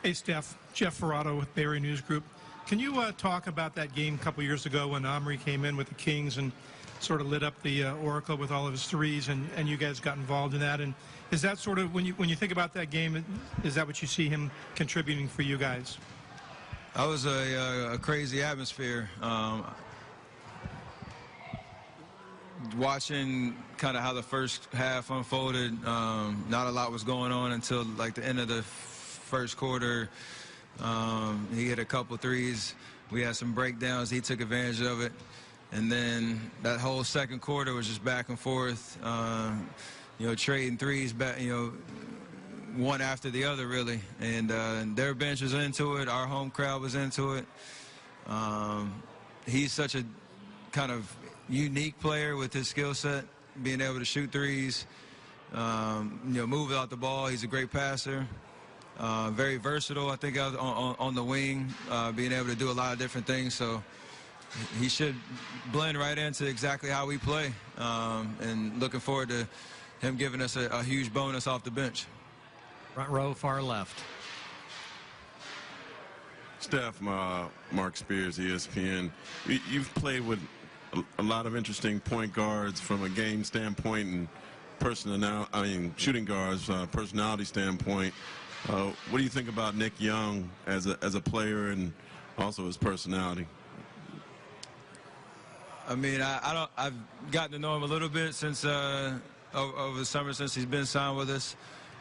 Hey, Steph. Jeff Ferrato with Bay Area News Group. Can you talk about that game a couple years ago when Omri came in with the Kings and sort of lit up the Oracle with all of his threes, and you guys got involved in that? And is that sort of, when you think about that game, is that what you see him contributing for you guys? That was a crazy atmosphere. Watching kind of how the first half unfolded, not a lot was going on until like the end of the first quarter. He hit a couple threes. We had some breakdowns. He took advantage of it. And then that whole second quarter was just back and forth, trading threes, back, one after the other, really. And their bench was into it. Our home crowd was into it. He's such a kind of unique player with his skill set, being able to shoot threes, move without the ball. He's a great passer. Very versatile, I think, on the wing, being able to do a lot of different things. So he should blend right into exactly how we play, and looking forward to him giving us a huge bonus off the bench. Front row, far left. Steph, Mark Spears, ESPN. You've played with a lot of interesting point guards from a game standpoint and shooting guards, personality standpoint. What do you think about Nick Young as a player and also his personality? I mean, I've gotten to know him a little bit since over the summer, since he's been signed with us,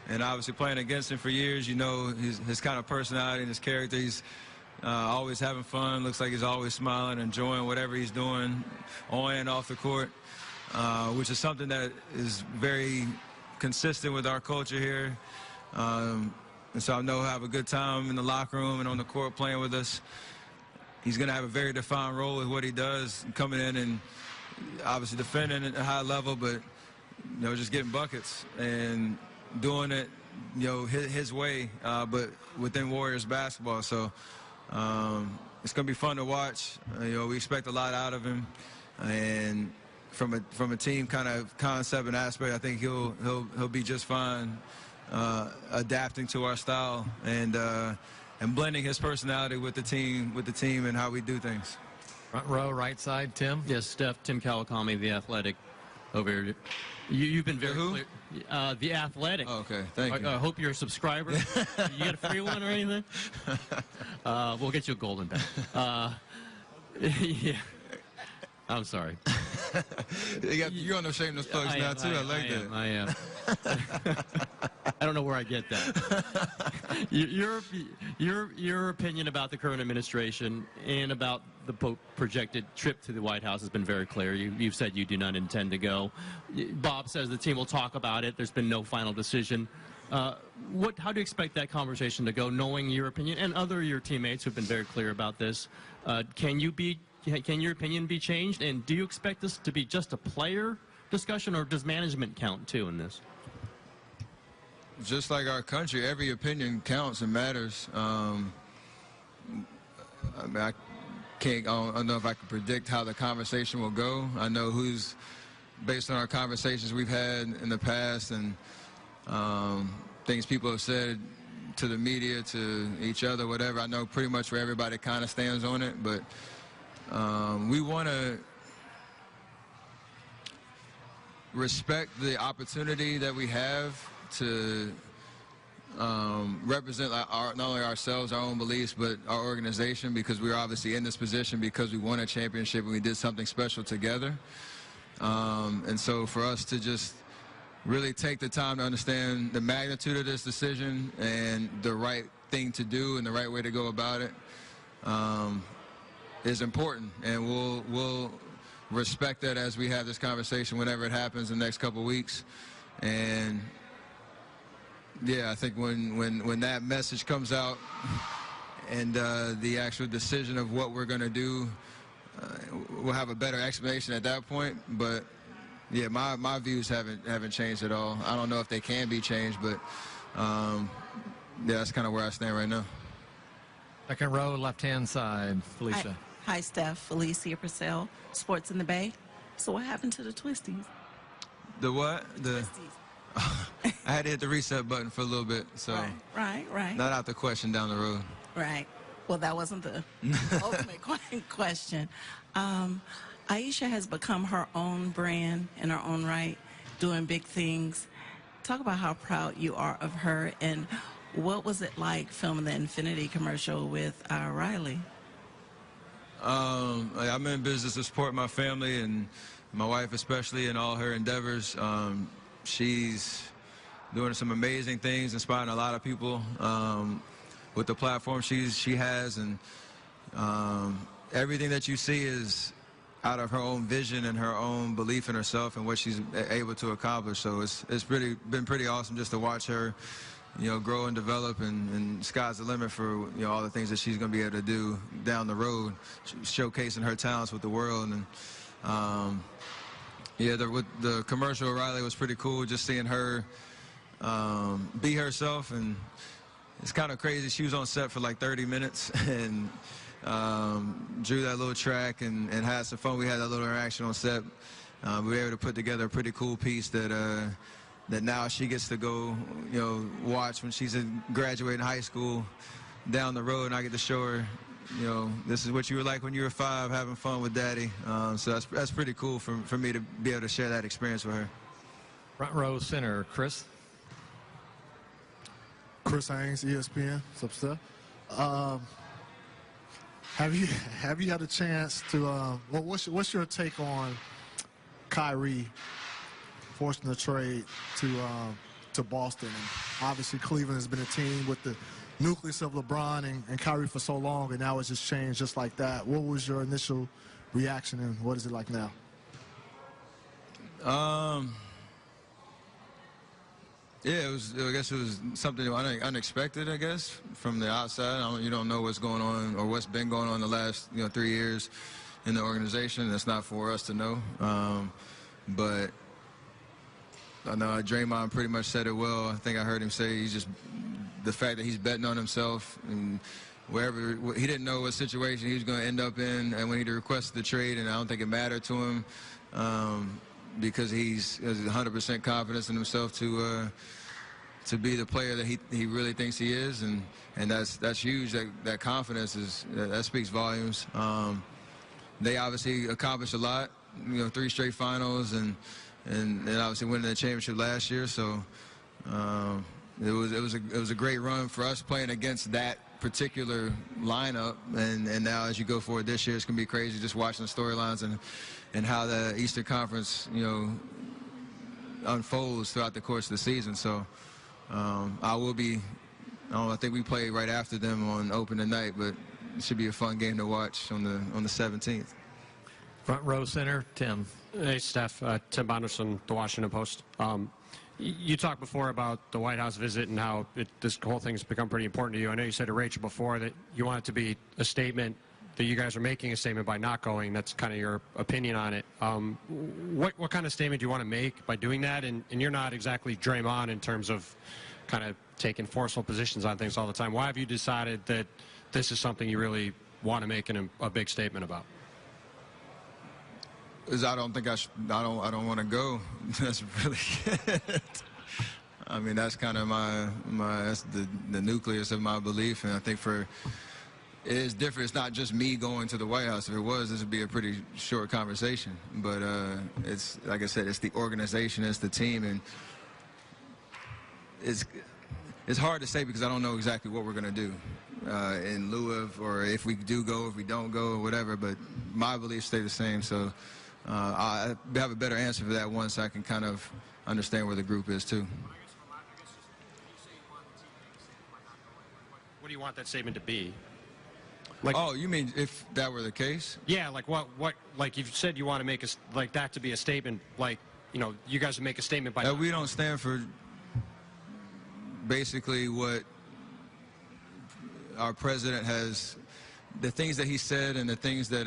and obviously playing against him for years. His kind of personality and his character. He's always having fun. Looks like he's always smiling, enjoying whatever he's doing on and off the court, which is something that is very consistent with our culture here. And so I know he'll have a good time in the locker room and on the court playing with us. He's going to have a very defined role with what he does, coming in and obviously defending at a high level, but just getting buckets and doing it his way, but within Warriors basketball. So it's going to be fun to watch. We expect a lot out of him, and from a team kind of concept and aspect, I think he'll be just fine, adapting to our style and blending his personality with the team and how we do things. Front row, right side, Tim. Yes, Steph. Tim Kawakami, The Athletic, over here. You've been very clear. The Athletic. Oh, okay, thank you. I hope you're a subscriber. You get a free one or anything? We'll get you a golden bag. Yeah. I'm sorry. You're on the shameless plugs now, too. I like that. I am. I don't know where I get that. Your opinion about the current administration and about the projected trip to the White House has been very clear. You've said you do not intend to go. Bob says the team will talk about it. There's been no final decision. How do you expect that conversation to go, knowing your opinion and your teammates who've been very clear about this? Can your opinion be changed? And do you expect this to be just a player discussion, or does management count too in this? Just like our country, every opinion counts and matters. I don't know if I can predict how the conversation will go. I know based on our conversations we've had in the past and things people have said to the media, to each other, whatever. I know pretty much where everybody kind of stands on it, but we want to respect the opportunity that we have to represent not only ourselves, our own beliefs, but our organization, because we're obviously in this position because we won a championship and we did something special together. And so for us to just really take the time to understand the magnitude of this decision and the right thing to do and the right way to go about it is important. And we'll respect that as we have this conversation whenever it happens in the next couple of weeks. And yeah, I think when that message comes out and the actual decision of what we're going to do, we'll have a better explanation at that point. But yeah, my views haven't changed at all. I don't know if they can be changed, but yeah, that's kind of where I stand right now. Second row, left-hand side, Felicia. Hi, Steph. Felicia Purcell, Sports in the Bay. So what happened to the Twisties? The what? The Twisties. I had to hit the reset button for a little bit, so Right. not out the question down the road. Right. Well, that wasn't the ultimate question. Aisha has become her own brand in her own right, doing big things. Talk about how proud you are of her, and what was it like filming the Infinity commercial with Riley? I'm in business to support my family and my wife especially in all her endeavors. She's doing some amazing things, inspiring a lot of people with the platform she has, and everything that you see is out of her own vision and her own belief in herself and what she's able to accomplish. So it's been pretty awesome just to watch her, grow and develop, and sky's the limit for all the things that she's going to be able to do down the road, showcasing her talents with the world. And with the commercial, Riley was pretty cool, just seeing her be herself. And it's kind of crazy. She was on set for like 30 minutes and drew that little track and had some fun. We had that little interaction on set. We were able to put together a pretty cool piece that now she gets to go, watch when she's graduating high school down the road, and I get to show her, this is what you were like when you were 5, having fun with Daddy. So that's pretty cool for me to be able to share that experience with her. Front row center, Chris. Chris Haynes, ESPN. What's up, Steph? Have you had a chance to? What's your take on Kyrie forcing the trade to Boston? And obviously, Cleveland has been a team with the nucleus of LeBron and Kyrie for so long, and now it's just changed just like that. What was your initial reaction, and what is it like now? Yeah, I guess it was something unexpected, I guess, from the outside. You don't know what's going on or what's been going on the last 3 years in the organization. That's not for us to know. But I know Draymond pretty much said it well. I think I heard him say the fact that he's betting on himself and wherever he didn't know what situation he was going to end up in, and when he requested the trade, and I don't think it mattered to him. Because he's has 100% confidence in himself to be the player that he really thinks he is, and that's huge. That confidence that speaks volumes. They obviously accomplished a lot, 3 straight finals, and obviously winning the championship last year. So it was a great run for us playing against that particular lineup, and now as you go forward this year, it's gonna be crazy just watching the storylines and how the Eastern Conference unfolds throughout the course of the season. So I think we play right after them on opening night, but it should be a fun game to watch on the 17th. Front row center, Tim. Hey, Steph. Tim Bonderson, The Washington Post. You talked before about the White House visit and how this whole thing's become pretty important to you. I know you said to Rachel before that you want it to be a statement, that you guys are making a statement by not going. That's kind of your opinion on it. What kind of statement do you want to make by doing that? And you're not exactly Draymond in terms of kind of taking forceful positions on things all the time. Why have you decided that this is something you really want to make a big statement about? Because I don't think I don't want to go. That's really it. I mean, that's kind of that's the nucleus of my belief, and I think it is different. It's not just me going to the White House. If it was, this would be a pretty short conversation. But it's, like I said, it's the organization, it's the team, and it's hard to say because I don't know exactly what we're going to do in lieu of, or if we do go, if we don't go, or whatever. But my beliefs stay the same. So I have a better answer for that once I can kind of understand where the group is, too. What do you want that statement to be? Oh, you mean if that were the case? Yeah, like what like you said you want to make that to be a statement, like, you guys would make a statement by we don't stand for basically what our president has, the things that he said and the things that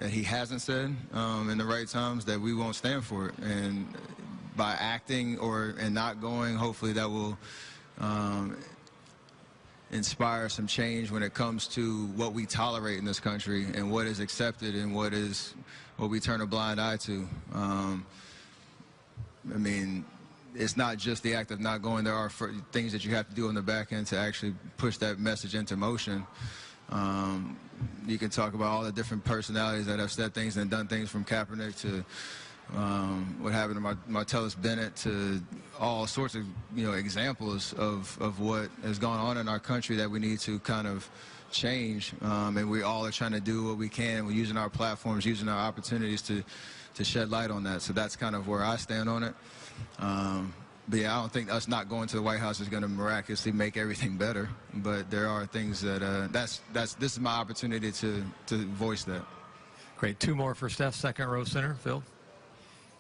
he hasn't said in the right times, that we won't stand for it. And by acting and not going, hopefully that will inspire some change when it comes to what we tolerate in this country and what is accepted and what we turn a blind eye to. I mean, it's not just the act of not going. There are things that you have to do on the back end to actually push that message into motion. You can talk about all the different personalities that have said things and done things, from Kaepernick to what happened to Martellus Bennett, to all sorts of examples of what has gone on in our country that we need to kind of change. And we all are trying to do what we can. We're using our platforms, using our opportunities to shed light on that. So that's kind of where I stand on it. But yeah, I don't think us not going to the White House is going to miraculously make everything better. But there are things that this is my opportunity to voice that. Great. 2 more for Steph, second row center. Phil.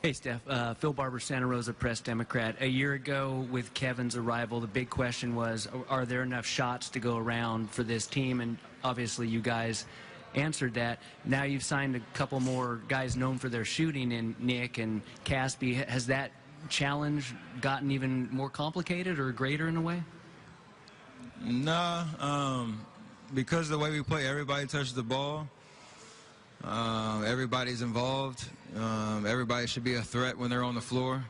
Hey, Steph. Phil Barber, Santa Rosa Press Democrat. A year ago, with Kevin's arrival, the big question was, are there enough shots to go around for this team? And obviously, you guys answered that. Now you've signed a couple more guys known for their shooting in Nick and Caspi. Has that challenge gotten even more complicated or greater in a way? Nah, because of the way we play, everybody touches the ball. Everybody's involved. Everybody should be a threat when they're on the floor.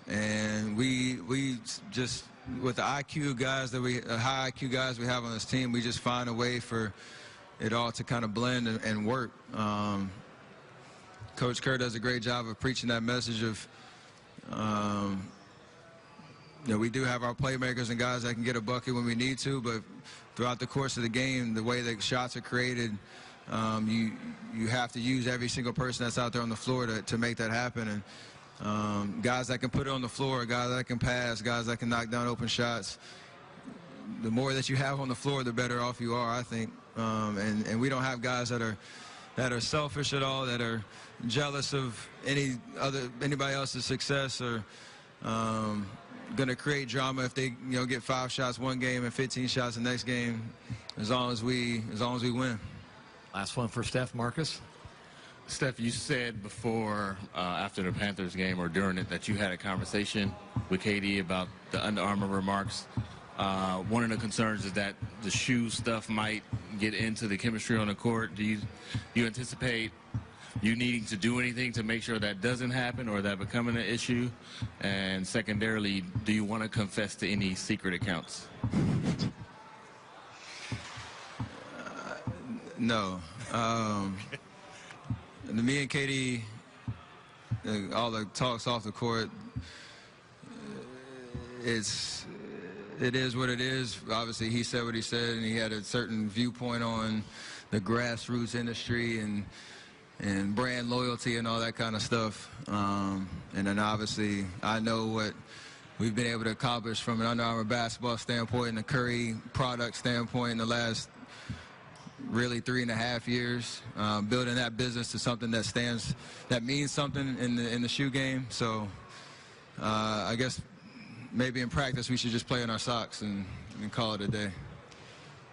And we just, with the IQ guys high IQ guys we have on this team, we just find a way for it all to kind of blend and work. Coach Kerr does a great job of preaching that message of, we do have our playmakers and guys that can get a bucket when we need to, but throughout the course of the game, the way that shots are created, you have to use every single person that's out there on the floor to make that happen. And guys that can put it on the floor, guys that can pass, guys that can knock down open shots, the more that you have on the floor, the better off you are, I think. And we don't have guys that are selfish at all, that are jealous of anybody else's success, or going to create drama if they get 5 shots one game and 15 shots the next game, as long as we win. Last one for Steph. Marcus. Steph, you said before, after the Panthers game or during it, that you had a conversation with KD about the Under Armour remarks. One of the concerns is that the shoe stuff might get into the chemistry on the court. Do you anticipate you needing to do anything to make sure that doesn't happen or that becoming an issue? And secondarily, do you want to confess to any secret accounts? No. Me and KD, all the talks off the court, it is what it is. Obviously, he said what he said, and he had a certain viewpoint on the grassroots industry and brand loyalty and all that kind of stuff. And then obviously, I know what we've been able to accomplish from an Under Armour basketball standpoint and a Curry product standpoint in the last really 3.5 years, building that business to something that means something in the shoe game. So I guess maybe in practice we should just play in our socks and call it a day.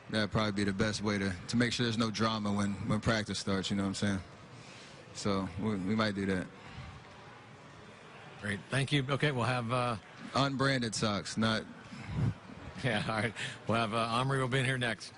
That'd probably be the best way to make sure there's no drama when practice starts, you know what I'm saying? So we might do that. Great. Thank you. Okay, we'll have... unbranded socks, not... Yeah, all right. We'll have Omri will be in here next.